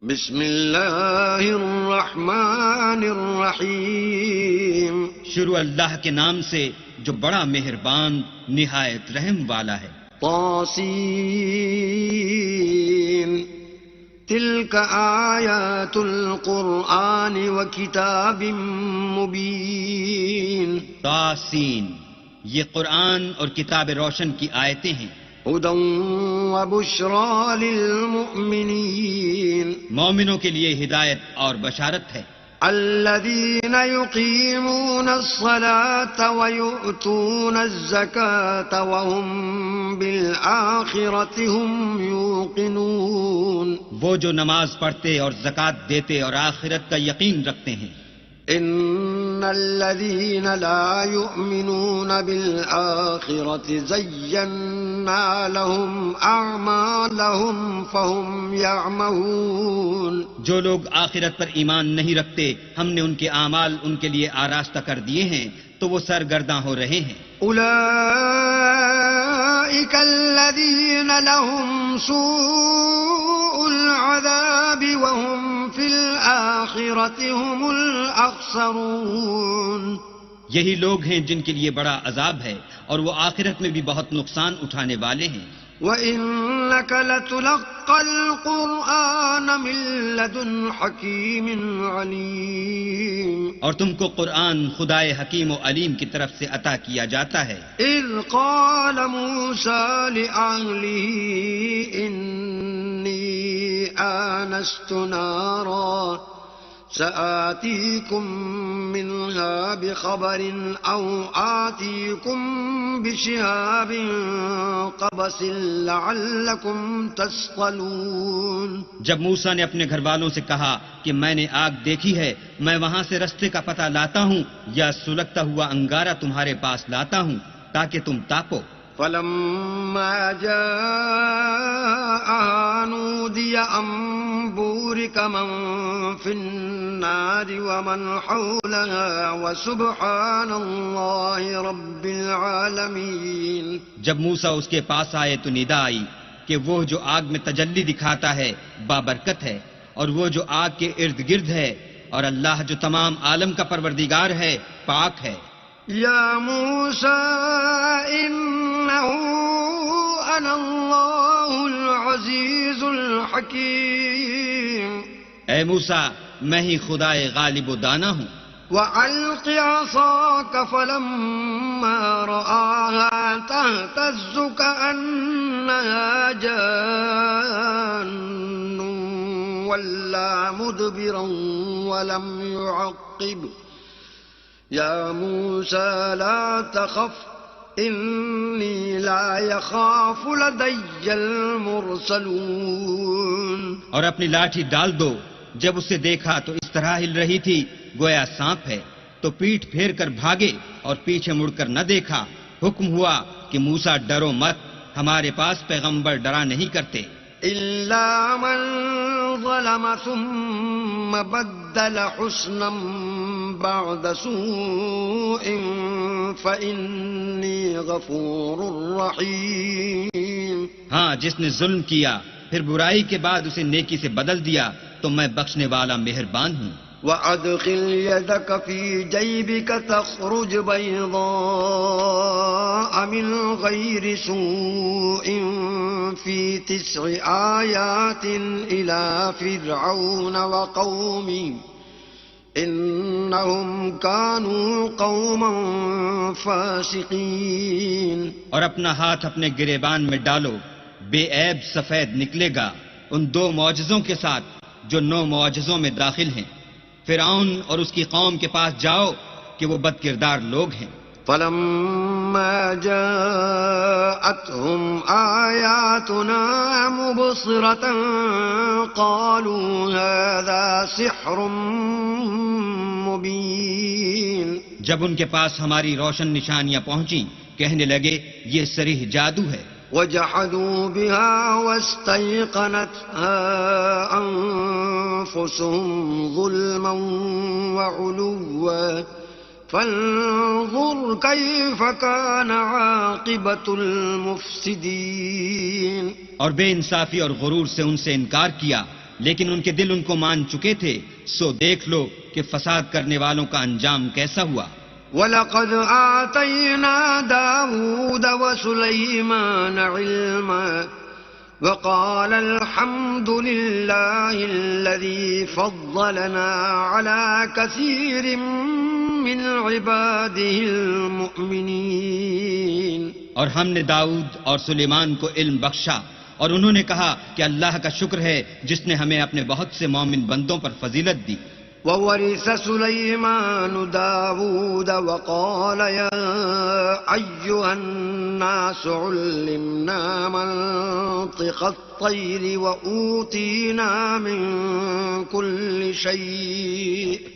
بسم اللہ الرحمن الرحیم شروع اللہ کے نام سے جو بڑا مہربان نہایت رحم والا ہے۔ طاسین تلک آیات القرآن وکتاب مبین۔ طاسین یہ قرآن اور کتاب روشن کی آیتیں ہیں۔ ہدی وبشری للمؤمنین مومنوں کے لیے ہدایت اور بشارت ہے۔ الذین یقیمون الصلاة ویؤتون الزکاة وهم بالآخرة هم یوقنون۔ وہ جو نماز پڑھتے اور زکوٰۃ دیتے اور آخرت کا یقین رکھتے ہیں۔ ان الذین لا یؤمنون بالآخرة زینا لهم اعمالهم فهم یعمہون۔ جو لوگ آخرت پر ایمان نہیں رکھتے ہم نے ان کے اعمال ان کے لیے آراستہ کر دیے ہیں تو وہ سرگرداں ہو رہے ہیں۔ اولئک الذین لهم سوء العذاب وهم فی الآخرة هم الاخسرون۔ یہی لوگ ہیں جن کے لیے بڑا عذاب ہے اور وہ آخرت میں بھی بہت نقصان اٹھانے والے ہیں۔ وَإِنَّكَ لَتُلَقَّى الْقُرْآنَ مِن لَّدُنْ حَكِيمٍ عَلِيمٍ۔ اور تم کو قرآن خدائے حکیم و علیم کی طرف سے عطا کیا جاتا ہے۔ اذ قال موسیٰ لِأَهْلِهِ إِنِّي آنَسْتُ نَارًا سآتيكم منها بخبر أو آتيكم بشهاب قبس لعلكم تصطلون۔ جب موسیٰ نے اپنے گھر والوں سے کہا کہ میں نے آگ دیکھی ہے، میں وہاں سے رستے کا پتہ لاتا ہوں یا سلگتا ہوا انگارہ تمہارے پاس لاتا ہوں تاکہ تم تاپو۔ فلما جاء نودي أن بورك من في النار ومن حولها وسبحان الله رب العالمين۔ جب موسیٰ اس کے پاس آئے تو ندا آئی کہ وہ جو آگ میں تجلی دکھاتا ہے بابرکت ہے، اور وہ جو آگ کے ارد گرد ہے، اور اللہ جو تمام عالم کا پروردگار ہے پاک ہے۔ یا موسیٰ انہو انا اللہ العزیز الحکیم۔ اے موسیٰ میں ہی خدائے غالب و دانا ہوں۔ وَأَلْقِ عَصَاكَ فَلَمَّا رَآهَا تَهْتَزُّ كَأَنَّهَا جَانٌّ وَلَّىٰ مُدْبِرًا وَلَمْ يُعَقِّبْ۔ یا موسیٰ لا تخف انی لا یخاف لدی المرسلون۔ اور اپنی لاٹھی ڈال دو۔ جب اسے دیکھا تو اس طرح ہل رہی تھی گویا سانپ ہے، تو پیٹھ پھیر کر بھاگے اور پیچھے مڑ کر نہ دیکھا۔ حکم ہوا کہ موسیٰ ڈرو مت، ہمارے پاس پیغمبر ڈرا نہیں کرتے۔ الا من ظلم ثم بدل حسنا بعد سوء فإني غفور رحیم۔ ہاں جس نے ظلم کیا پھر برائی کے بعد اسے نیکی سے بدل دیا تو میں بخشنے والا مہربان ہوں۔ وَأَدْخِلْ يَدَكَ فِي جَيْبِكَ تَخْرُجْ بَيْضَاءَ مِنْ غَيْرِ سُوءٍ فِي 9 آيَاتٍ إِلَى فِرْعَوْنَ وَقَوْمِهِ إِنَّهُمْ كَانُوا قَوْمًا فَاسِقِينَ۔ اور اپنا ہاتھ اپنے گریبان میں ڈالو، بے عیب سفید نکلے گا ان 2 معجزوں کے ساتھ جو 9 معجزوں میں داخل ہیں۔ فرعون اور اس کی قوم کے پاس جاؤ کہ وہ بد کردار لوگ ہیں۔ فَلَمَّا جَاءَتْهُمْ آيَاتُنَا مُبْصِرَةً قَالُوا هَذَا سِحْرٌ مُبِينٌ۔ جب ان کے پاس ہماری روشن نشانیاں پہنچیں کہنے لگے یہ صریح جادو ہے۔ وَجَحَدُوا بِهَا وَاسْتَيْقَنَتْهَا أَنفُسُهُمْ ظُلْمًا وَعُلُوًّا فانظر كيف كان عاقبة المفسدين۔ اور بے انصافی اور غرور سے ان سے انکار کیا لیکن ان کے دل ان کو مان چکے تھے، سو دیکھ لو کہ فساد کرنے والوں کا انجام کیسا ہوا۔ وَلَقَدْ آتَيْنَا دَاوُودَ وَسُلَيْمَانَ عِلْمًا وَقَالَ الْحَمْدُ لِلَّهِ الَّذِي فَضَّلَنَا عَلَى كَثِيرٍ مِّنْ عِبَادِهِ الْمُؤْمِنِينَ۔ اور ہم نے داؤد اور سلیمان کو علم بخشا، اور انہوں نے کہا کہ اللہ کا شکر ہے جس نے ہمیں اپنے بہت سے مومن بندوں پر فضیلت دی۔ وَوَرِثَ سُلَيْمَانُ دَاوُودَ وَقَالَ يَا أَيُّهَا النَّاسُ عُلِّمْنَا مَنطِقَ الطَّيْرِ وَأُوتِينَا مِن كُلِّ شَيْءٍ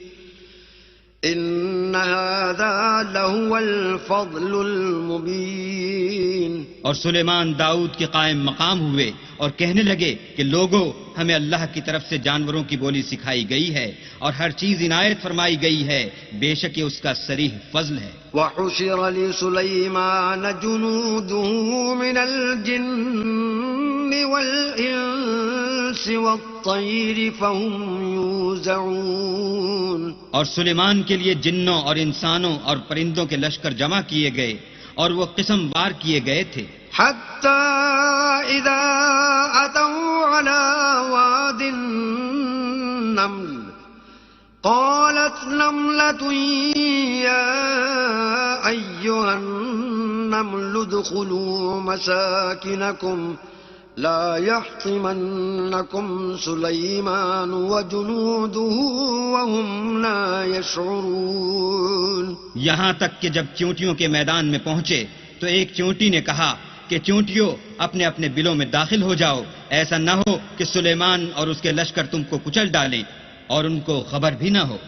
إِنَّ هَذَا لَهُوَ الْفَضْلُ الْمُبِينُ۔ اور سلیمان داؤد کے قائم مقام ہوئے اور کہنے لگے کہ لوگو، ہمیں اللہ کی طرف سے جانوروں کی بولی سکھائی گئی ہے اور ہر چیز عنایت فرمائی گئی ہے، بے شک یہ اس کا صریح فضل ہے۔ وَحُشِرَ لِسُلَيْمَانَ جُنُودُهُ مِنَ الْجِنِّ وَالْإِنسِ وَالطَّيْرِ فَهُمْ يُوزَعُونَ۔ اور سلیمان کے لیے جنوں اور انسانوں اور پرندوں کے لشکر جمع کیے گئے اور وہ قسم وار کیے گئے تھے، حَتَّى إِذَا أَتَوْا عَلَى وَادِ النَّمْلِ قَالَتْ نَمْلَةٌ يَا أَيُّهَا النَّمْلُ ادْخُلُوا مَسَاكِنَكُمْ لَا يَحْطِمَنَّكُمْ سُلَيْمَانُ وَجُنُودُهُ وَهُمْ لَا يَشْعُرُونَ۔ یہاں تک کہ جب چونٹیوں کے میدان میں پہنچے تو ایک چونٹی نے کہا کہ چونٹیوں، اپنے اپنے بلوں میں داخل ہو جاؤ، ایسا نہ ہو کہ سلیمان اور اس کے لشکر تم کو کچل ڈالیں اور ان کو خبر بھی نہ ہو۔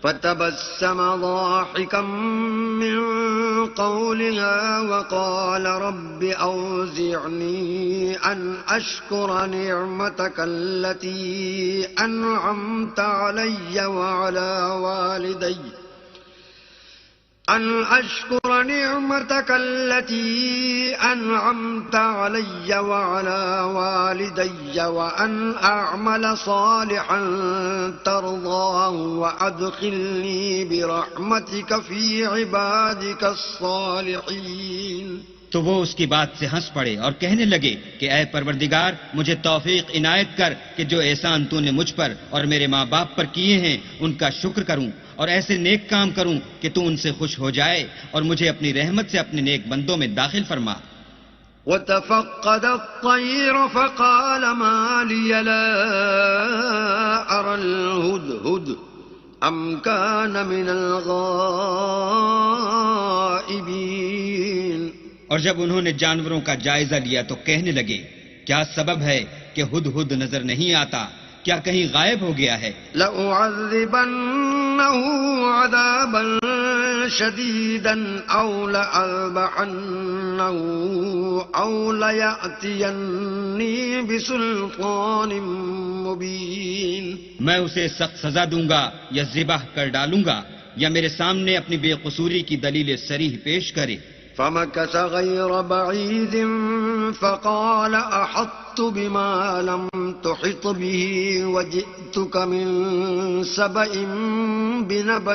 فَتَبَسَّمَ ضَاحِكًا مِّن قَوْلِهَا وَقَالَ رَبِّ أَوْزِعْنِي أَنْ أَشْكُرَ نِعْمَتَكَ الَّتِي أَنْعَمْتَ عَلَيَّ وَعَلَى وَالِدَيَّ وَأَنْ أَعْمَلَ صَالِحًا تَرْضَاهُ وَأَدْخِلْنِي بِرَحْمَتِكَ فِي عِبَادِكَ الصَّالِحِينَ۔ تو وہ اس کی بات سے ہنس پڑے اور کہنے لگے کہ اے پروردگار، مجھے توفیق عنایت کر کہ جو احسان تو نے مجھ پر اور میرے ماں باپ پر کیے ہیں ان کا شکر کروں اور ایسے نیک کام کروں کہ تو ان سے خوش ہو جائے اور مجھے اپنی رحمت سے اپنے نیک بندوں میں داخل فرما۔ وَتَفَقَّدَ الطَّيْرَ فَقَالَ مَا لِيَ لَا أَرَى الْهُدْهُدَ أَمْ كَانَ مِنَ الْغَائِبِينَ۔ اور جب انہوں نے جانوروں کا جائزہ لیا تو کہنے لگے، کیا سبب ہے کہ ہدہد نظر نہیں آتا؟ کیا کہیں غائب ہو گیا ہے؟ لَأُعَذِّبَنَّهُ عَذَابًا شَدِيدًا أَوْ لَأَذْبَحَنَّهُ أَوْ لَيَأْتِيَنِّي بِسُلْطَانٍ مُبِينٍ۔ میں اسے سخت سزا دوں گا یا ذبح کر ڈالوں گا یا میرے سامنے اپنی بے قصوری کی دلیل صریح پیش کرے۔ فمكث غير بعيد فقال أحطت بما لم تحط به وجئتك من سبأ بنبأ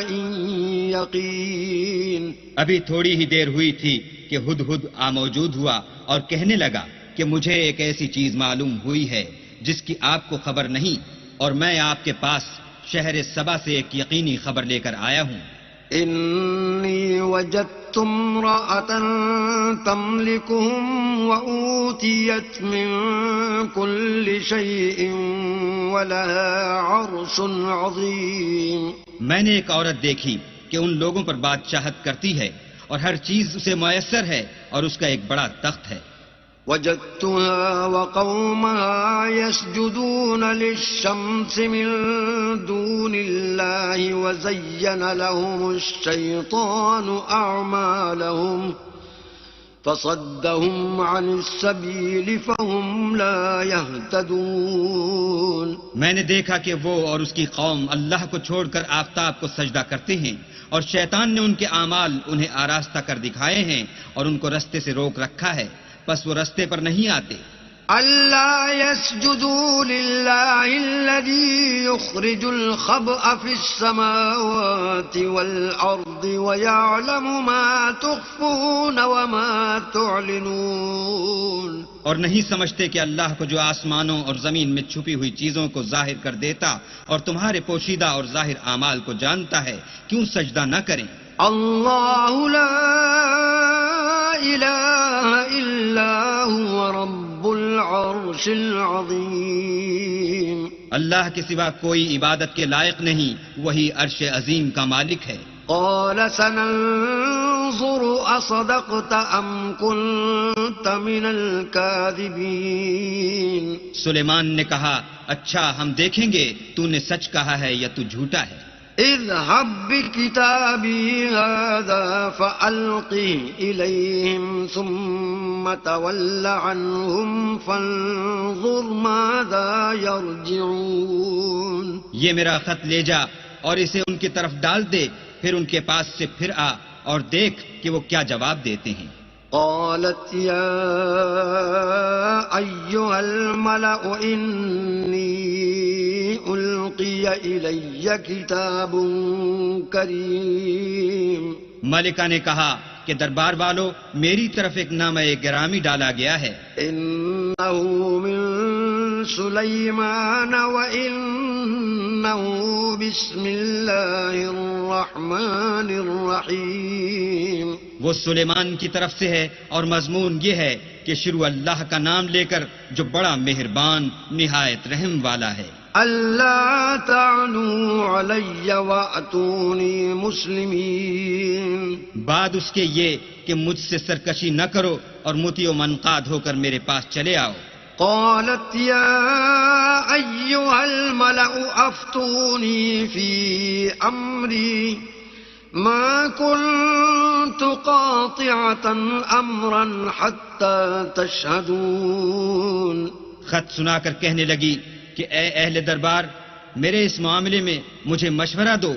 يقين۔ ابھی تھوڑی ہی دیر ہوئی تھی کہ ہدہد موجود ہوا اور کہنے لگا کہ مجھے ایک ایسی چیز معلوم ہوئی ہے جس کی آپ کو خبر نہیں، اور میں آپ کے پاس شہر سبا سے ایک یقینی خبر لے کر آیا ہوں۔ إني وجدت امرأة تملكهم وأوتيت من كل شيء ولها عرش عظيم۔ میں نے ایک عورت دیکھی کہ ان لوگوں پر بادشاہت کرتی ہے اور ہر چیز اسے میسر ہے اور اس کا ایک بڑا تخت ہے۔ وجدتها وقومها يسجدون للشمس من دون الله وزين لهم الشيطان أعمالهم فصدهم عن السبيل فهم لا يهتدون۔ میں نے دیکھا کہ وہ اور اس کی قوم اللہ کو چھوڑ کر آفتاب کو سجدہ کرتے ہیں اور شیطان نے ان کے اعمال انہیں آراستہ کر دکھائے ہیں اور ان کو رستے سے روک رکھا ہے، پس وہ رستے پر نہیں آتے۔ ألا يسجدوا لله الذي يخرج الخبأ في السماوات والأرض ويعلم ما تخفون وما تعلنون. اور نہیں سمجھتے کہ اللہ کو جو آسمانوں اور زمین میں چھپی ہوئی چیزوں کو ظاہر کر دیتا اور تمہارے پوشیدہ اور ظاہر اعمال کو جانتا ہے، کیوں سجدہ نہ کریں؟ اللہ لا الہ الا هو رب العرش العظیم. اللہ کے سوا کوئی عبادت کے لائق نہیں، وہی عرش عظیم کا مالک ہے. قال سننظر اصدقت ام كنت من الكاذبین. سلیمان نے کہا، اچھا ہم دیکھیں گے تو نے سچ کہا ہے یا تو جھوٹا ہے. اذهب بكتابي هذا فألقه إليهم ثم تول عنهم فانظر ماذا يرجعون. یہ میرا خط لے جا اور اسے ان کی طرف ڈال دے، پھر ان کے پاس سے پھر آ اور دیکھ کہ وہ کیا جواب دیتے ہیں. قالت يا أيها الملأ إني ألقي إلي كتاب كريم. ملکہ نے کہا کہ دربار والو، میری طرف ایک نامہ گرامی ڈالا گیا ہے. إنه من سليمان وإنه بسم الله الرحمن الرحيم. وہ سلیمان کی طرف سے ہے اور مضمون یہ ہے کہ شروع اللہ کا نام لے کر جو بڑا مہربان نہایت رحم والا ہے. اللہ تعلوا علی واتونی مسلمین. بعد اس کے یہ کہ مجھ سے سرکشی نہ کرو اور مطیع و منقاد ہو کر میرے پاس چلے آؤ. قالت یا ایها الملأ افتونی فی امری ما كنت قاطعة امرا حتى تشهدون. خط سنا کر کہنے لگی کہ اے اہل دربار، میرے اس معاملے میں مجھے مشورہ دو،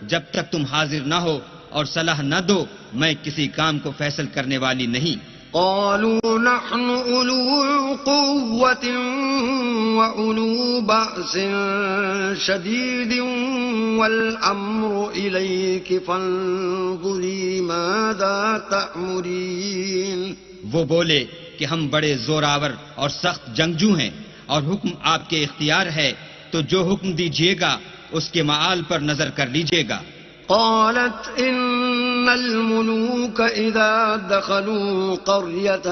جب تک تم حاضر نہ ہو اور صلاح نہ دو میں کسی کام کو فیصل کرنے والی نہیں. قالوا نحن أولو قوة وأولو بأس شديد والأمر إليك فانظري ماذا تأمرين. وہ بولے کہ ہم بڑے زوراور اور سخت جنگجو ہیں اور حکم آپ کے اختیار ہے، تو جو حکم دیجیے گا اس کے معال پر نظر کر لیجیے گا. قالت إن الملوك إذا دخلوا قرية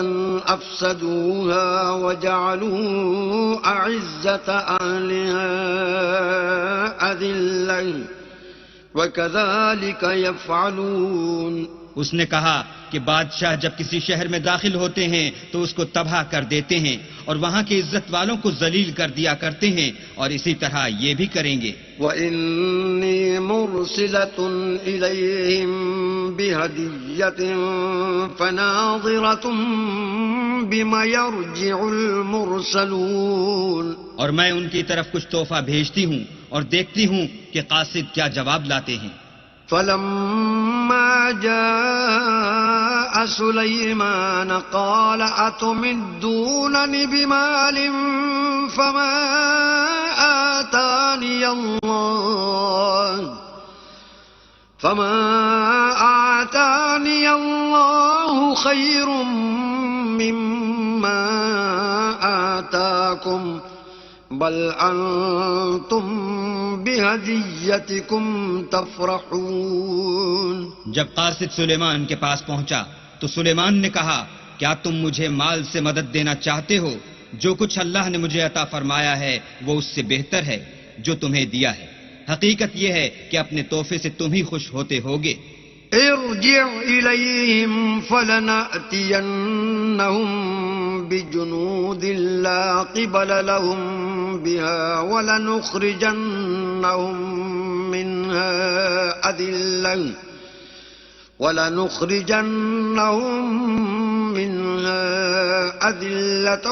أفسدوها وجعلوا أعزة أهلها أذلة وكذلك يفعلون. اس نے کہا کہ بادشاہ جب کسی شہر میں داخل ہوتے ہیں تو اس کو تباہ کر دیتے ہیں اور وہاں کے عزت والوں کو ذلیل کر دیا کرتے ہیں، اور اسی طرح یہ بھی کریں گے. وَإِنِّي مُرْسِلَةٌ إِلَيْهِمْ بِهَدِيَّةٍ فَنَاظِرَةٌ بِمَ يَرْجِعُ الْمُرْسَلُونَ. اور میں ان کی طرف کچھ تحفہ بھیجتی ہوں اور دیکھتی ہوں کہ قاصد کیا جواب لاتے ہیں. فلما جاء سليمان قال أتمدونني بمال فما آتاني الله خير مما آتاكم بل انتم بہدیتکم تفرحون. جب قاصد سلیمان کے پاس پہنچا تو سلیمان نے کہا، کیا تم مجھے مال سے مدد دینا چاہتے ہو؟ جو کچھ اللہ نے مجھے عطا فرمایا ہے وہ اس سے بہتر ہے جو تمہیں دیا ہے. حقیقت یہ ہے کہ اپنے تحفے سے تم ہی خوش ہوتے ہوگے. ارجع الیہم فلنأتینہم بجنود لا قبل لهم بها ولنخرجنهم منها أذلة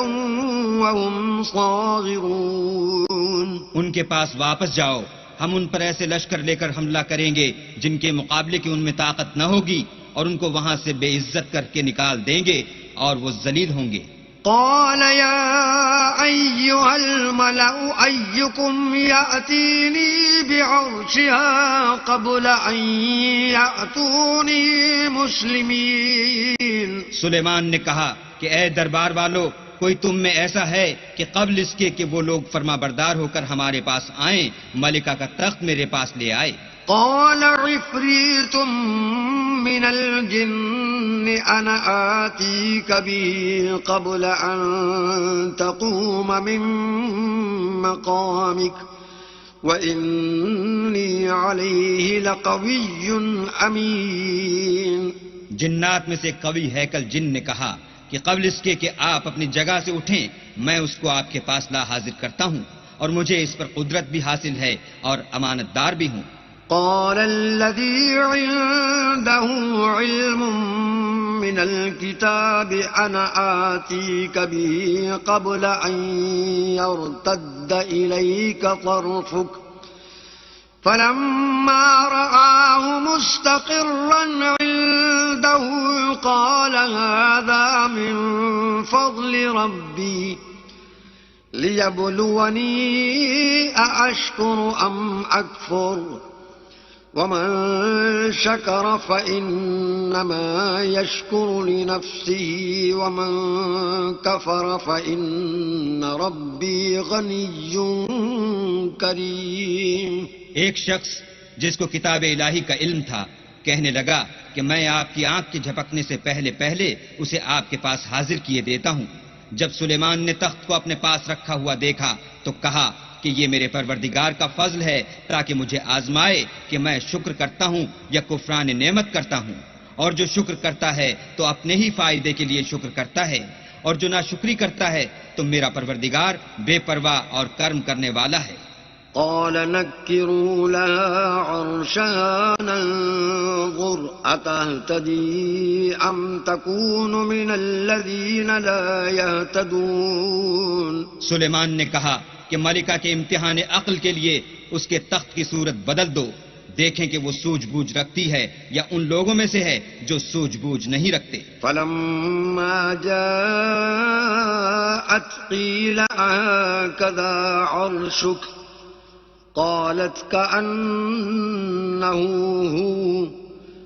وهم صاغرون. ان کے پاس واپس جاؤ، ہم ان پر ایسے لشکر لے کر حملہ کریں گے جن کے مقابلے کی ان میں طاقت نہ ہوگی، اور ان کو وہاں سے بے عزت کر کے نکال دیں گے اور وہ ذلیل ہوں گے. قال يا أيها الملأ أيكم يأتيني بعرشها قبل أن يأتوني مسلمين. سلیمان نے کہا کہ اے دربار والو، کوئی تم میں ایسا ہے کہ قبل اس کے کہ وہ لوگ فرما بردار ہو کر ہمارے پاس آئیں ملکہ کا تخت میرے پاس لے آئے. قال عفريت من الجن أنا آتيك به قبل أن تقوم من مقامك وإني عليه لقوي أمين. جنات میں سے قوی ہیکل جن نے کہا کہ قبل اس کے کہ آپ اپنی جگہ سے اٹھیں میں اس کو آپ کے پاس لا حاضر کرتا ہوں، اور مجھے اس پر قدرت بھی حاصل ہے اور امانت دار بھی ہوں. قال الذي عنده علم من الكتاب أنا آتيك به قبل أن يرتد إليك طرفك فلما رآه مستقرا عنده قال هذا من فضل ربي ليبلوني أأشكر أم أكفر ومن شكر فإنما يشكر لنفسه ومن كفر فإن ربي غني كريم. ایک شخص جس کو کتاب الہی کا علم تھا کہنے لگا کہ میں آپ کی آنکھ کے جھپکنے سے پہلے اسے آپ کے پاس حاضر کیے دیتا ہوں. جب سلیمان نے تخت کو اپنے پاس رکھا ہوا دیکھا تو کہا کہ یہ میرے پروردگار کا فضل ہے تاکہ مجھے آزمائے کہ میں شکر کرتا ہوں یا کفران نعمت کرتا ہوں، اور جو شکر کرتا ہے تو اپنے ہی فائدے کے لیے شکر کرتا ہے، اور جو ناشکری کرتا ہے تو میرا پروردگار بے پرواہ اور کرم کرنے والا ہے. قال نكروا لها عرشها ننظر أتهتدي أم تكون من الذين لا يهتدون. سلیمان نے کہا کہ ملکہ کے امتحان عقل کے لیے اس کے تخت کی صورت بدل دو، دیکھیں کہ وہ سوجھ بوجھ رکھتی ہے یا ان لوگوں میں سے ہے جو سوجھ بوجھ نہیں رکھتے. فلما جاءت قيل هكذا عرشك قالت كأنه هو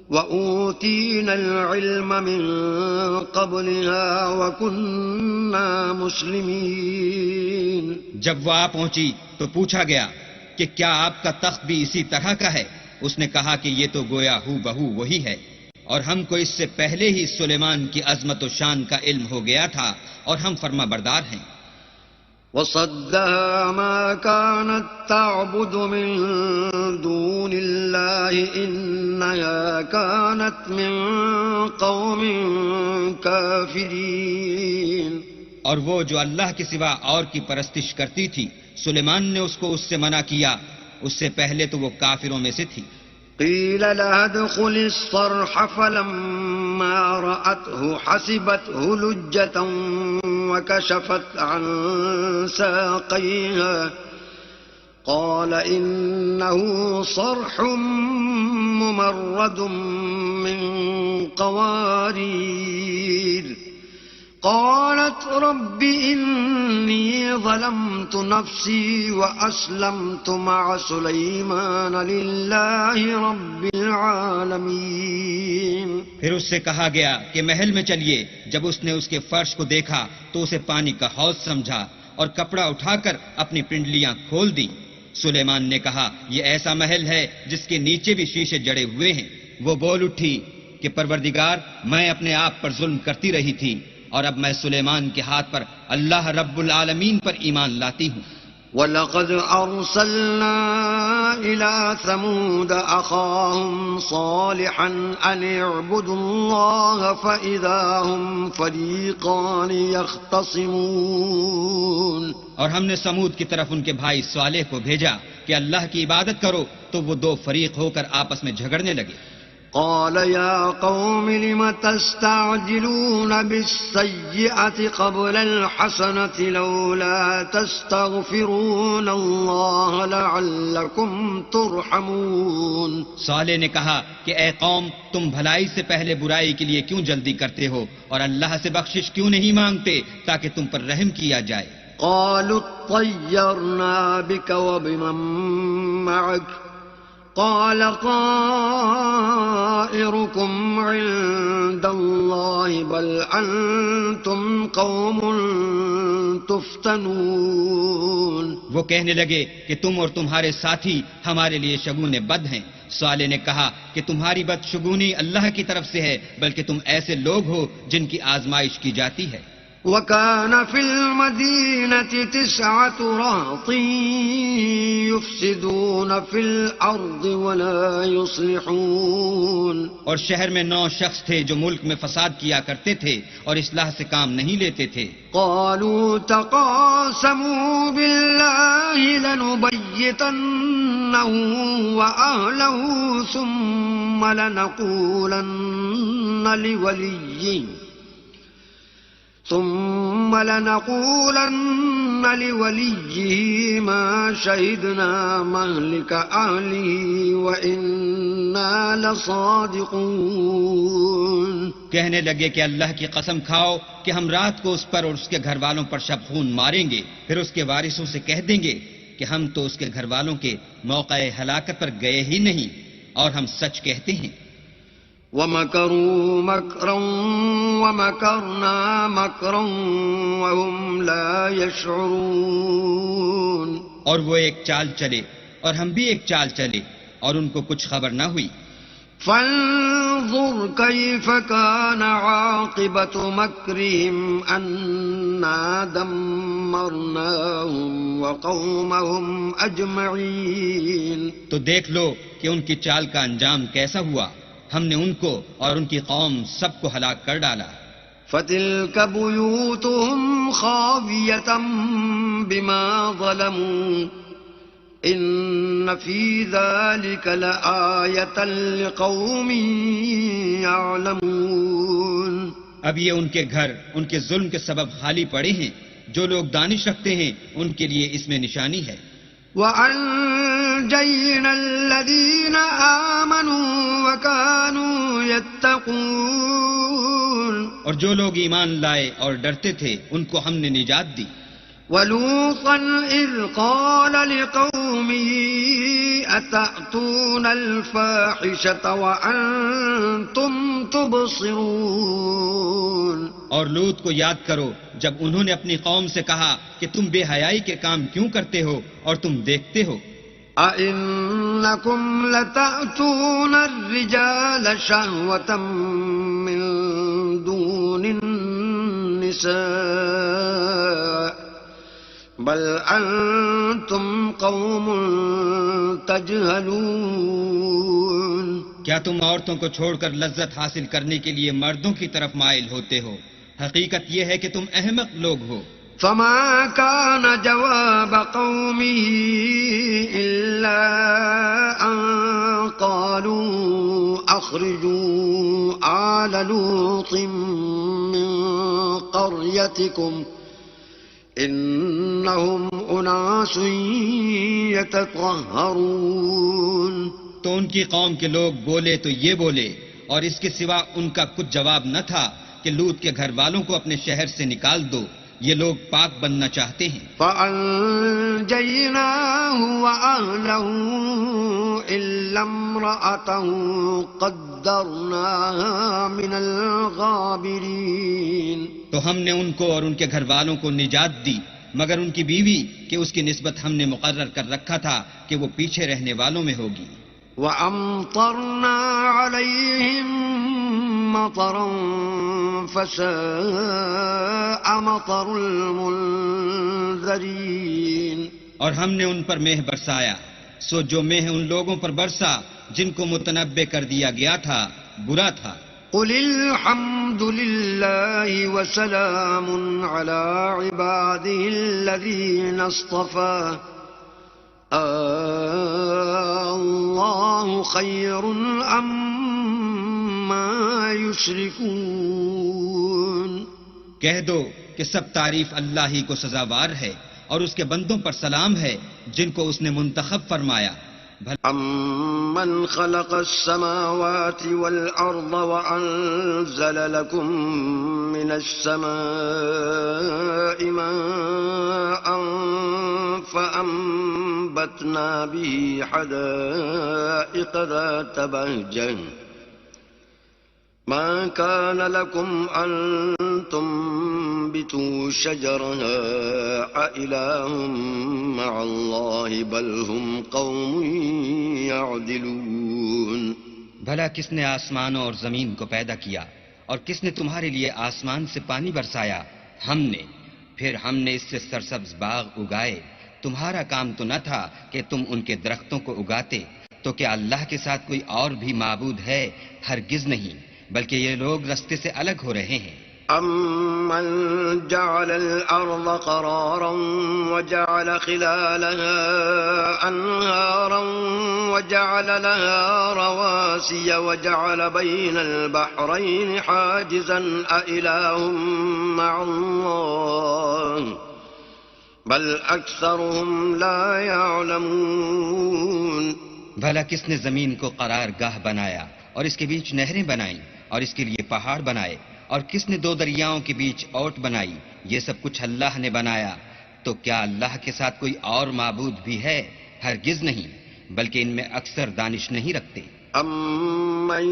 وأوتينا العلم من قبلها وكنا مسلمين. جب وہ آ پہنچی تو پوچھا گیا کہ کیا آپ کا تخت بھی اسی طرح کا ہے؟ اس نے کہا کہ یہ تو گویا ہو بہو وہی ہے، اور ہم کو اس سے پہلے ہی سلیمان کی عظمت و شان کا علم ہو گیا تھا اور ہم فرما بردار ہیں. وصدها ما كانت تعبد من دون الله إنها كانت من قوم كافرين. اور وہ جو اللہ کے سوا اور کی پرستش کرتی تھی سلیمان نے اس کو اس سے منع کیا، اس سے پہلے تو وہ کافروں میں سے تھی. قيل لها ادخل الصرح فلما رأته حسبته لجة وكشفت عن ساقيها قال إنه صرح ممرد من قوارير قالت رب إني ظلمت نفسي وأسلمت مع سليمان لله رب العالمين. پھر اس سے کہا گیا کہ محل میں چلیے. جب اس نے اس کے فرش کو دیکھا تو اسے پانی کا حوض سمجھا اور کپڑا اٹھا کر اپنی پنڈلیاں کھول دی. سلیمان نے کہا یہ ایسا محل ہے جس کے نیچے بھی شیشے جڑے ہوئے ہیں. وہ بول اٹھی کہ پروردگار میں اپنے آپ پر ظلم کرتی رہی تھی اور اب میں سلیمان کے ہاتھ پر اللہ رب العالمین پر ایمان لاتی ہوں. وَلَقَدْ أَرْسَلْنَا إِلَى ثَمُودَ أَخَاهُمْ صَالِحًا أَنِ اعْبُدُوا اللَّهَ فَإِذَا هُمْ فَرِيقَانِ يَخْتَصِمُونَ. اور ہم نے سمود کی طرف ان کے بھائی صالح کو بھیجا کہ اللہ کی عبادت کرو، تو وہ دو فریق ہو کر آپس میں جھگڑنے لگے. قال يا قوم لم تستعجلون بالسيئة قبل الحسنة لولا تستغفرون الله لعلكم ترحمون. صالح نے کہا کہ اے قوم، تم بھلائی سے پہلے برائی کے لیے کیوں جلدی کرتے ہو اور اللہ سے بخشش کیوں نہیں مانگتے تاکہ تم پر رحم کیا جائے. قالوا اطيرنا بك وبمن معك قال طائركم عند الله بل أنتم قوم تفتنون. وہ کہنے لگے کہ تم اور تمہارے ساتھی ہمارے لیے شگون بد ہیں. صالح نے کہا کہ تمہاری بدشگونی اللہ کی طرف سے ہے، بلکہ تم ایسے لوگ ہو جن کی آزمائش کی جاتی ہے. وكان في المدينة 9 رهط يفسدون في الأرض ولا يصلحون. اور شہر میں 9 شخص تھے جو ملک میں فساد کیا کرتے تھے اور اصلاح سے کام نہیں لیتے تھے. قالوا تقاسموا بالله لنبيتنه وأهله ثم لنقولن لوليه ما شهدنا مهلك أهله وإنا لصادقون. کہنے لگے کہ اللہ کی قسم کھاؤ کہ ہم رات کو اس پر اور اس کے گھر والوں پر شب خون ماریں گے، پھر اس کے وارثوں سے کہہ دیں گے کہ ہم تو اس کے گھر والوں کے موقع ہلاکت پر گئے ہی نہیں اور ہم سچ کہتے ہیں. وَمَكَرُوا مَكْرًا وَمَكَرْنَا مَكْرًا وَهُمْ لَا يَشْعُرُونَ. اور وہ ایک چال چلے اور ہم بھی ایک چال چلے اور ان کو کچھ خبر نہ ہوئی. فانظر كيف كان عاقبة مكرهم أنا دمرناهم وقومهم أجمعين. تو دیکھ لو کہ ان کی چال کا انجام کیسا ہوا. ہم نے ان کو اور ان کی قوم سب کو ہلاک کر ڈالا. فتلك بيوتهم خاوية بما ظلموا إن في ذلك لآية لقوم يعلمون. اب یہ ان کے گھر ان کے ظلم کے سبب خالی پڑے ہیں. جو لوگ دانش رکھتے ہیں ان کے لیے اس میں نشانی ہے. وَأَنجَيْنَا الَّذِينَ آمَنُوا وَكَانُوا يَتَّقُونَ. اور جو لوگ ایمان لائے اور ڈرتے تھے ان کو ہم نے نجات دی. وَلُوطًا إِذْ قَالَ لِقَوْمِهِ أَتَأْتُونَ الْفَاحِشَةَ وَأَنْتُمْ تُبْصِرُونَ. اور لوط کو یاد کرو جب انہوں نے اپنی قوم سے کہا کہ تم بے حیائی کے کام کیوں کرتے ہو اور تم دیکھتے ہو. أَإِنَّكُمْ لَتَأْتُونَ الرِّجَالَ شَهْوَةً مِّن دُونِ النِّسَاءِ بل أنتم قوم تجهلون. کیا تم عورتوں کو چھوڑ کر لذت حاصل کرنے کے لیے مردوں کی طرف مائل ہوتے ہو؟ حقیقت یہ ہے کہ تم احمق لوگ ہو. فما كان جواب قومه إلا أن قالوا أخرجوا آل لوط من قريتكم إنهم أناس يتطهرون. تو ان کی قوم کے لوگ بولے تو یہ بولے اور اس کے سوا ان کا کچھ جواب نہ تھا کہ لوط کے گھر والوں کو اپنے شہر سے نکال دو، یہ لوگ پاک بننا چاہتے ہیں. فَأَنْجَيْنَاهُ وَأَهْلَهُ إِلَّا امْرَأَتَهُ قَدَّرْنَاهَا مِنَ الْغَابِرِينَ. تو ہم نے ان کو اور ان کے گھر والوں کو نجات دی مگر ان کی بیوی کہ اس کی نسبت ہم نے مقرر کر رکھا تھا کہ وہ پیچھے رہنے والوں میں ہوگی. وَأَمْطَرْنَا عَلَيْهِمْ مَطَرًا فَسَاءَ مَطَرُ الْمُنذَرِينَ. اور ہم نے ان پر مہ برسایا، سو جو مہ ان لوگوں پر برسا جن کو متنبع کر دیا گیا تھا برا تھا. قُلِ الْحَمْدُ لِلَّهِ وَسَلَامٌ عَلَى عِبَادِهِ الَّذِينَ اصْطَفَى اللَّهُ خَيْرٌ أَمَّا يشركون کہہ دو کہ سب تعریف اللہ ہی کو سزاوار ہے اور اس کے بندوں پر سلام ہے جن کو اس نے منتخب فرمایا. أَمَّنْ خَلَقَ السَّمَاوَاتِ وَالْأَرْضَ وَأَنزَلَ لَكُم مِّنَ السَّمَاءِ مَاءً فَأَنبَتْنَا بِهِ حَدَائِقَ ذَاتَ بَهْجَةٍ ما كان لكم أن تنبتوا شجرها أإله مع الله بل هم قوم يعدلون. بھلا کس نے آسمانوں اور زمین کو پیدا کیا اور کس نے تمہارے لیے آسمان سے پانی برسایا؟ ہم نے. پھر ہم نے اس سے سرسبز باغ اگائے. تمہارا کام تو نہ تھا کہ تم ان کے درختوں کو اگاتے. تو کیا اللہ کے ساتھ کوئی اور بھی معبود ہے؟ ہرگز نہیں، بلکہ یہ لوگ رستے سے الگ ہو رہے ہیں. أَمَّنْ جَعَلَ الْأَرْضَ قَرَارًا وَجَعَلَ خِلَالَهَا أَنْهَارًا وَجَعَلَ لَهَا رَوَاسِيَ وَجَعَلَ بَيْنَ الْبَحْرَيْنِ حَاجِزًا أَإِلَٰهٌ مَّعَ اللَّهِ بَلْ أَكْثَرُهُمْ لَا يَعْلَمُونَ. بھلا کس نے زمین کو قرار گاہ بنایا اور اس کے بیچ نہریں بنائیں اور اس کے لیے پہاڑ بنائے، اور کس نے دو دریاؤں کے بیچ اوٹ بنائی؟ یہ سب کچھ اللہ نے بنایا. تو کیا اللہ کے ساتھ کوئی اور معبود بھی ہے؟ ہرگز نہیں، بلکہ ان میں اکثر دانش نہیں رکھتے. أَمَّن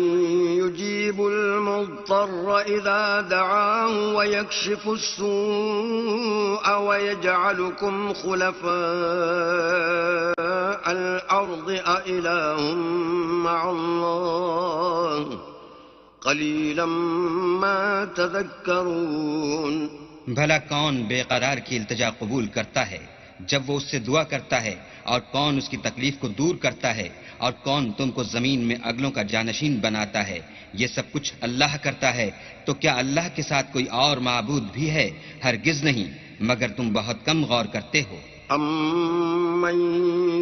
يُجِيبُ الْمُضْطَرَّ إِذَا دَعَاهُ وَيَكْشِفُ السُّوءَ وَيَجْعَلُكُمْ خُلَفَاءَ الْأَرْضِ أَإِلَٰهٌ مَّعَ اللَّهِ قَلِيلًا مَّا تَذَكَّرُونَ. بھلا کون بے قرار کی التجا قبول کرتا ہے جب وہ اس سے دعا کرتا ہے، اور کون اس کی تکلیف کو دور کرتا ہے، اور کون تم کو زمین میں اگلوں کا جانشین بناتا ہے؟ یہ سب کچھ اللہ کرتا ہے. تو کیا اللہ کے ساتھ کوئی اور معبود بھی ہے؟ ہرگز نہیں، مگر تم بہت کم غور کرتے ہو. أَمَّن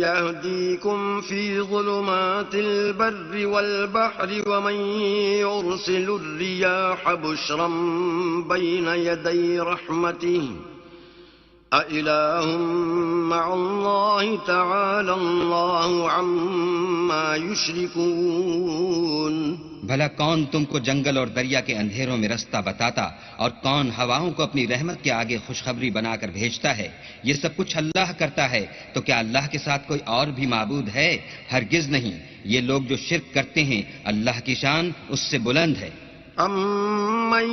يَهْدِيكُمْ فِي ظُلُمَاتِ الْبَرِّ وَالْبَحْرِ وَمَن يُرْسِلُ الرِّيَاحَ بُشْرًا بَيْنَ يَدَيْ رَحْمَتِهِ أَإِلَٰهٌ مَّعَ اللَّهِ تَعَالَى اللَّهُ عَمَّا يُشْرِكُونَ. بھلا کون تم کو جنگل اور دریا کے اندھیروں میں رستہ بتاتا، اور کون ہواؤں کو اپنی رحمت کے آگے خوشخبری بنا کر بھیجتا ہے؟ یہ سب کچھ اللہ کرتا ہے. تو کیا اللہ کے ساتھ کوئی اور بھی معبود ہے؟ ہرگز نہیں. یہ لوگ جو شرک کرتے ہیں اللہ کی شان اس سے بلند ہے. أَمَّن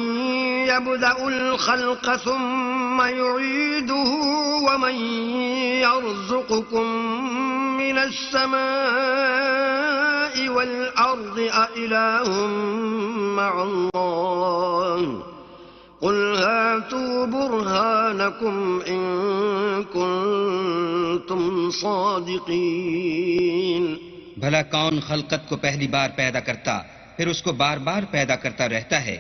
يَبْدَأُ الْخَلْقَ ثُمَّ يُعِيدُهُ وَمَن يَرْزُقُكُم مِّنَ السَّمَاءِ وَالْأَرْضِ أَإِلَٰهٌ مَّعَ اللَّهِ قُلْ هَاتُوا بُرْهَانَكُمْ إِن كُنتُمْ صَادِقِينَ. بھلا کون خلقت کو پہلی بار پیدا کرتا پھر اس کو بار بار پیدا کرتا رہتا ہے؟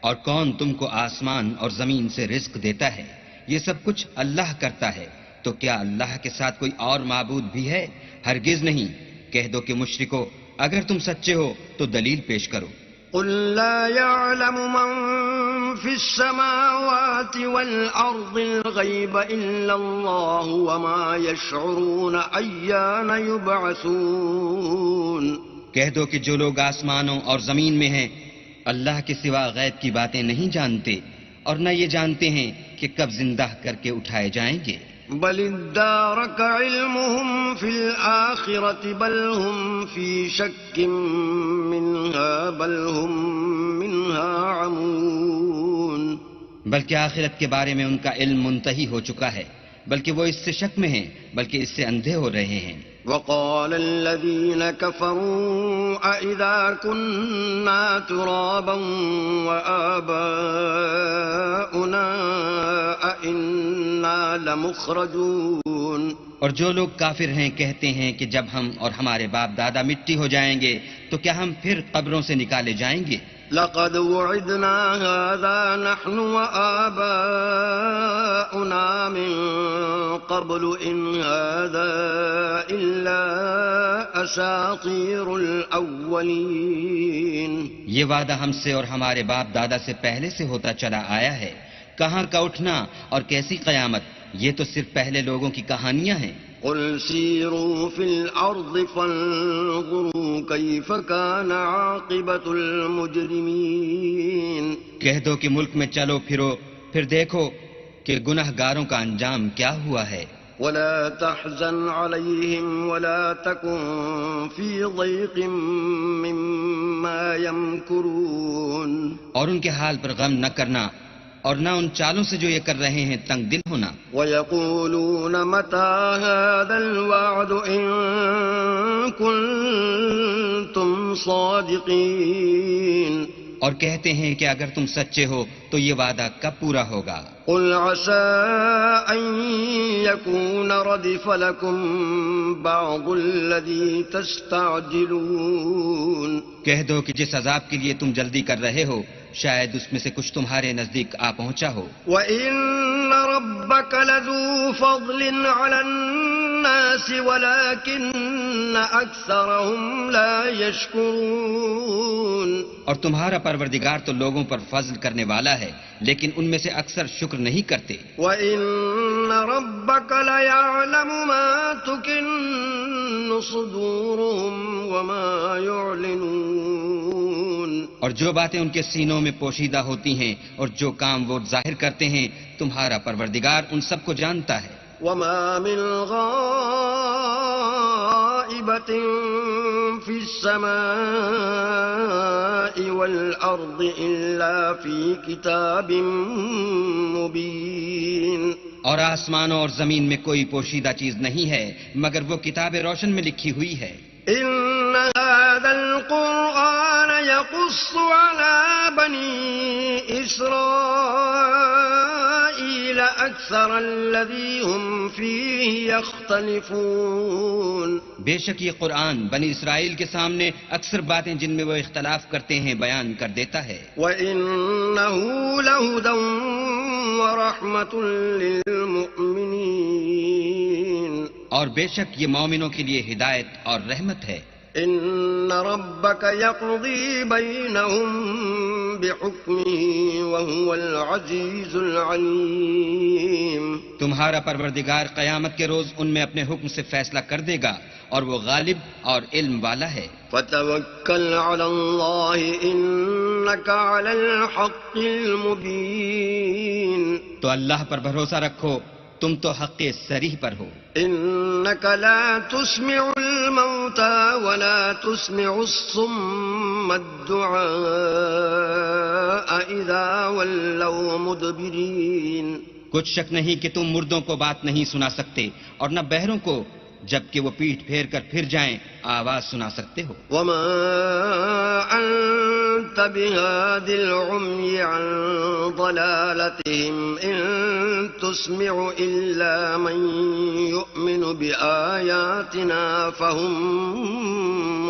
اور کون تم کو آسمان اور زمین سے رزق دیتا ہے؟ یہ سب کچھ اللہ کرتا ہے. تو کیا اللہ کے ساتھ کوئی اور معبود بھی ہے؟ ہرگز نہیں. کہہ دو کہ مشرکو، اگر تم سچے ہو تو دلیل پیش کرو. قل لا يعلم من في السماوات والأرض الغيب إلا الله وما يشعرون أيان يبعثون. کہہ دو کہ جو لوگ آسمانوں اور زمین میں ہیں اللہ کے سوا غیب کی باتیں نہیں جانتے، اور نہ یہ جانتے ہیں کہ کب زندہ کر کے اٹھائے جائیں گے. بل ادارك علمهم في الآخرة بل هم في شك منها بل هم منها عمون. بلکہ آخرت کے بارے میں ان کا علم منتہی ہو چکا ہے، بلکہ وہ اس سے شک میں ہیں، بلکہ اس سے اندھے ہو رہے ہیں. وقال الذين كفروا أإذا كنا ترابا وآباؤنا أإنا لمخرجون. اور جو لوگ کافر ہیں کہتے ہیں کہ جب ہم اور ہمارے باپ دادا مٹی ہو جائیں گے تو کیا ہم پھر قبروں سے نکالے جائیں گے؟ لقد وعدنا هذا نحن وآباؤنا من قبل إن هذا إلا أساطير الأولين. یہ وعدہ ہم سے اور ہمارے باپ دادا سے پہلے سے ہوتا چلا آیا ہے. کہاں کا اٹھنا اور کیسی قیامت، یہ تو صرف پہلے لوگوں کی کہانیاں ہیں. قل سيروا في الأرض فانظروا كيف كان عاقبة المجرمين. کہہ دو کہ ملک میں چلو پھرو، پھر دیکھو کہ گناہ گاروں کا انجام کیا ہوا ہے. ولا تحزن عليهم ولا تكن في ضيق مما يمكرون. اور ان کے حال پر غم نہ کرنا اور نہ ان چالوں سے جو یہ کر رہے ہیں تنگ دل ہونا. ويقولون متى هذا الوعد إن كنتم صادقين. اور کہتے ہیں کہ اگر تم سچے ہو تو یہ وعدہ کب پورا ہوگا. قل عسى أن يكون ردف لكم بعض الذي تستعجلون. کہہ دو کہ جس عذاب کے لیے تم جلدی کر رہے ہو شاید اس میں سے کچھ تمہارے نزدیک آ پہنچا ہو. وَإِنَّ رَبَّكَ لَذُو فَضْلٍ عَلَى النَّاسِ وَلَكِنَّ أَكْثَرَهُمْ لَا يَشْكُرُونَ. اور تمہارا پروردگار تو لوگوں پر فضل کرنے والا ہے لیکن ان میں سے اکثر شکر نہیں کرتے. وَإِنَّ رَبَّكَ لَيَعْلَمُ مَا تُكِنُّ صُدُورُهُمْ وَمَا يُعْلِنُونَ. اور جو باتیں ان کے سینوں میں پوشیدہ ہوتی ہیں اور جو کام وہ ظاہر کرتے ہیں تمہارا پروردگار ان سب کو جانتا ہے. وَمَا مِنْ غَائِبَةٍ فِي السَّمَاءِ وَالْأَرْضِ إِلَّا فِي كِتَابٍ مُبِينٍ. اور آسمانوں اور زمین میں کوئی پوشیدہ چیز نہیں ہے مگر وہ کتاب روشن میں لکھی ہوئی ہے. إِنَّ هَذَا الْقُرْآنَ يَقُصُّ عَلَى بَنِي إِسْرَائِيلَ أَكْثَرَ الَّذِي هُمْ فِيهِ يَخْتَلِفُونَ. بے شک یہ قرآن بنی اسرائیل کے سامنے اکثر باتیں جن میں وہ اختلاف کرتے ہیں بیان کر دیتا ہے. وَإِنَّهُ لَهُدًى وَرَحْمَةٌ لِّلْمُؤْمِنِينَ. اور بے شک یہ مومنوں کے لیے ہدایت اور رحمت ہے. إِنَّ رَبَّكَ يَقْضِي بَيْنَهُم بِحُكْمِهِ وَهُوَ الْعَزِيزُ الْعَلِيمُ. تمہارا پروردگار قیامت کے روز ان میں اپنے حکم سے فیصلہ کر دے گا اور وہ غالب اور علم والا ہے. فَتَوَكَّلْ عَلَى اللَّهِ إِنَّكَ عَلَى الْحَقِّ الْمُبِينِ. تو اللہ پر بھروسہ رکھو تم تو حق صریح پر ہو. إِنَّكَ لَا تُسْمِعُ الْمَوْتَى وَلَا تُسْمِعُ الصُّمَّ الدُّعَاءَ إِذَا وَلَّوْا مُدْبِرِينَ. کچھ شک نہیں کہ تم مردوں کو بات نہیں سنا سکتے اور نہ بہروں کو جبکہ وہ پیٹھ پھیر کر پھر جائیں آواز سنا سکتے ہو. وَمَا أَنْتَ بِهَادِ الْعُمْيِ عَنْ ضَلَالَتِهِمْ إِن تُسْمِعُ إِلَّا مَن يُؤْمِنُ بِآيَاتِنَا فَهُمْ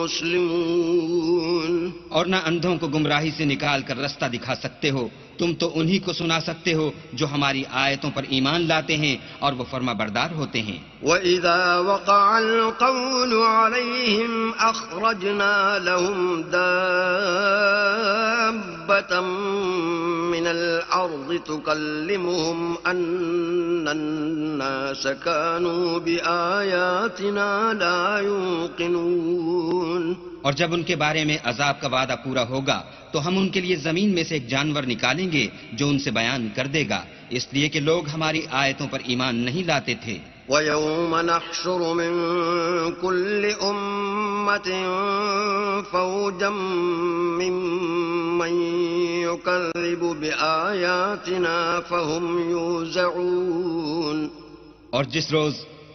مُسْلِمُونَ. اور نہ اندھوں کو گمراہی سے نکال کر رستہ دکھا سکتے ہو، تم تو انہی کو سنا سکتے ہو جو ہماری آیتوں پر ایمان لاتے ہیں اور وہ فرما بردار ہوتے ہیں. وَإِذَا وَقَعَ الْقَوْلُ عَلَيْهِمْ أَخْرَجْنَا لَهُمْ دَابَّةً مِّنَ الْأَرْضِ تُكَلِّمُهُمْ أَنَّ النَّاسَ كَانُوا بِآيَاتِنَا لَا يُوقِنُونَ. اور جب ان کے بارے میں عذاب کا وعدہ پورا ہوگا تو ہم ان کے لیے زمین میں سے ایک جانور نکالیں گے جو ان سے بیان کر دے گا، اس لیے کہ لوگ ہماری آیتوں پر ایمان نہیں لاتے تھے. وَيَوْمَ نَحْشُرُ مِن كُلِّ أُمَّةٍ فَوْجًا مِّمَّن يُكَذِّبُ بِآيَاتِنَا فَهُمْ يُوزَعُونَ. اور جس روز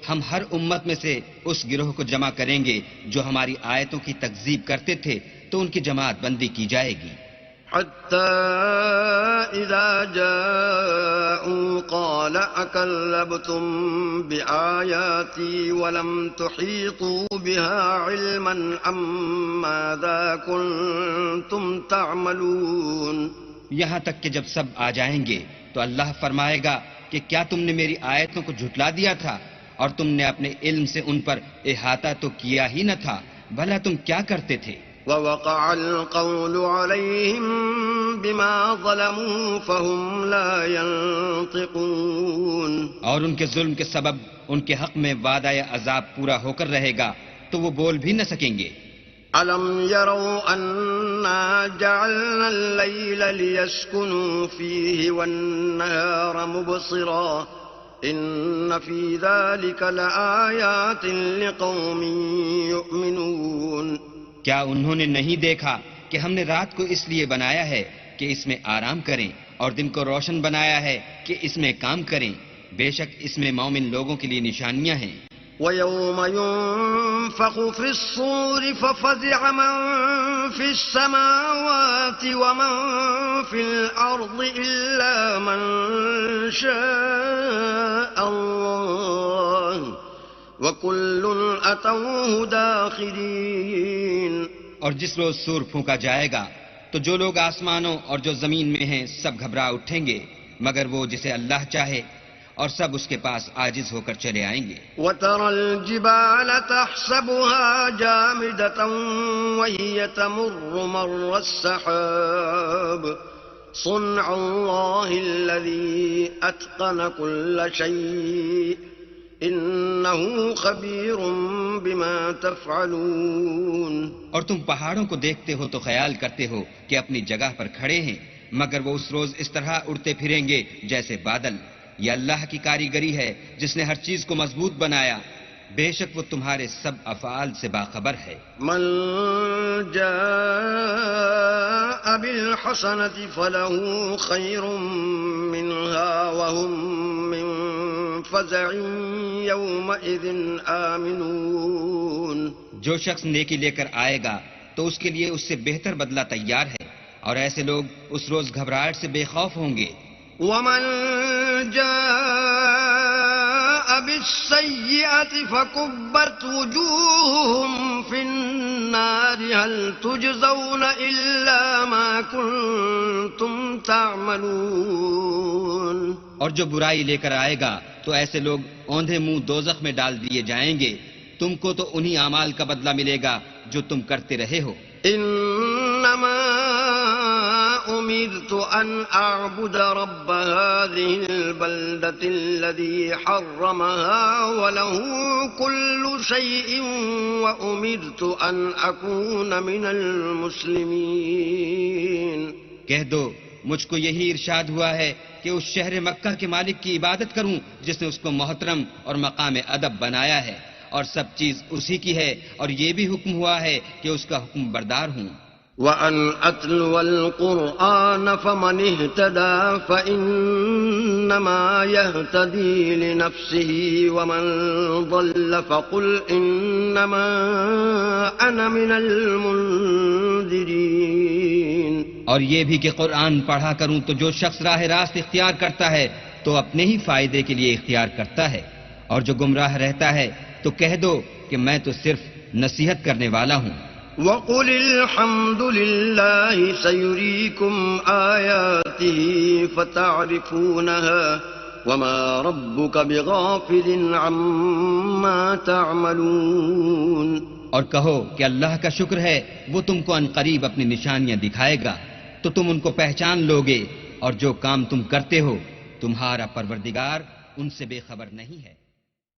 ہم ہر امت میں سے اس گروہ کو جمع کریں گے جو ہماری آیتوں کی تکذیب کرتے تھے تو ان کی جماعت بندی کی جائے گی. حتى إذا جاءوا قال أكذبتم بآياتي ولم تحيطوا بها علما أم ماذا كنتم تعملون. یہاں تک کہ جب سب آ جائیں گے تو اللہ فرمائے گا کہ کیا تم نے میری آیتوں کو جھٹلا دیا تھا اور تم نے اپنے علم سے ان پر احاطہ تو کیا ہی نہ تھا، بھلا تم کیا کرتے تھے؟ ووقع القول عليهم بما ظلموا فهم لا ينطقون. اور ان کے ظلم کے سبب ان کے حق میں وعدہ عذاب پورا ہو کر رہے گا تو وہ بول بھی نہ سکیں گے. أَلَمْ يَرَوْا أَنَّا جَعَلْنَا اللَّيْلَ لِيَسْكُنُوا فِيهِ وَالنَّهَارَ مُبْصِرًا إِنَّ فِي ذَلِكَ لَآيَاتٍ لِقَوْمٍ يُؤْمِنُونَ. کیا انہوں نے نہیں دیکھا کہ ہم نے رات کو اس لیے بنایا ہے کہ اس میں آرام کریں اور دن کو روشن بنایا ہے کہ اس میں کام کریں؟ بے شک اس میں مومن لوگوں کے لیے نشانیاں ہیں. وَيَوْمَ يُنفَخُ فِي الصُّورِ فَفَزِعَ مَن فِي السَّمَاوَاتِ وَمَن فِي الْأَرْضِ إِلَّا مَن شَاءَ اللَّهُ وَكُلٌّ أَتَوْهُ دَاخِرِينَ. اور جس روز سور پھونکا جائے گا تو جو لوگ آسمانوں اور جو زمین میں ہیں سب گھبرا اٹھیں گے مگر وہ جسے اللہ چاہے، اور سب اس کے پاس عاجز ہو کر چلے آئیں گے. وَتَرَى الْجِبَالَ تَحْسَبُهَا جَامِدَةً وَهِيَ تَمُرُّ مَرَّ السَّحَابِ صُنْعَ اللَّهِ الَّذِي أَتْقَنَ كُلَّ شَيْءٍ إِنَّهُ خَبِيرٌ بِمَا تَفْعَلُونَ. اور تم پہاڑوں کو دیکھتے ہو تو خیال کرتے ہو کہ اپنی جگہ پر کھڑے ہیں مگر وہ اس روز اس طرح اڑتے پھریں گے جیسے بادل. یہ اللہ کی کاریگری ہے جس نے ہر چیز کو مضبوط بنایا، بے شک وہ تمہارے سب افعال سے باخبر ہے. من جاء بالحسنة فله خير منها وهم من فزع يومئذ آمنون. جو شخص نیکی لے کر آئے گا تو اس کے لیے اس سے بہتر بدلہ تیار ہے، اور ایسے لوگ اس روز گھبراہٹ سے بے خوف ہوں گے. ومن جاء بالسيئة فكبت وجوههم في النار هل تجزون إلا ما كنتم تعملون. اور جو برائی لے کر آئے گا تو ایسے لوگ اوندھے منہ دوزخ میں ڈال دیے جائیں گے، تم کو تو انہی اعمال کا بدلہ ملے گا جو تم کرتے رہے ہو. انما امرت ان اعبد رب هذه البلدة الذي حرمها وله كل شيء وامرت ان اكون من المسلمين. کہہ دو مجھ کو یہی ارشاد ہوا ہے کہ اس شہر مکہ کے مالک کی عبادت کروں جس نے اس کو محترم اور مقام ادب بنایا ہے، اور سب چیز اسی کی ہے، اور یہ بھی حکم ہوا ہے کہ اس کا حکم بردار ہوں. وَأَنْ أَتْلُوَ الْقُرْآنَ فَمَنِ اهْتَدَى فَإِنَّمَا يَهْتَدِي لِنَفْسِهِ وَمَنْ ضَلَّ فَقُلْ إِنَّمَا أَنَا مِنَ الْمُنذِرِينَ. اور یہ بھی کہ قرآن پڑھا کروں تو جو شخص راہ راست اختیار کرتا ہے تو اپنے ہی فائدے کے لیے اختیار کرتا ہے، اور جو گمراہ رہتا ہے تو کہہ دو کہ میں تو صرف نصیحت کرنے والا ہوں. وَقُلِ الْحَمْدُ لِلَّهِ سَيُرِيكُمْ آيَاتِهِ فَتَعْرِفُونَهَا وَمَا رَبُّكَ بِغَافِلٍ عَمَّا تَعْمَلُونَ. اور کہو کہ اللہ کا شکر ہے وہ تم کو عن قریب اپنی نشانیاں دکھائے گا تو تم ان کو پہچان لوگے، اور جو کام تم کرتے ہو تمہارا پروردگار ان سے بے خبر نہیں ہے.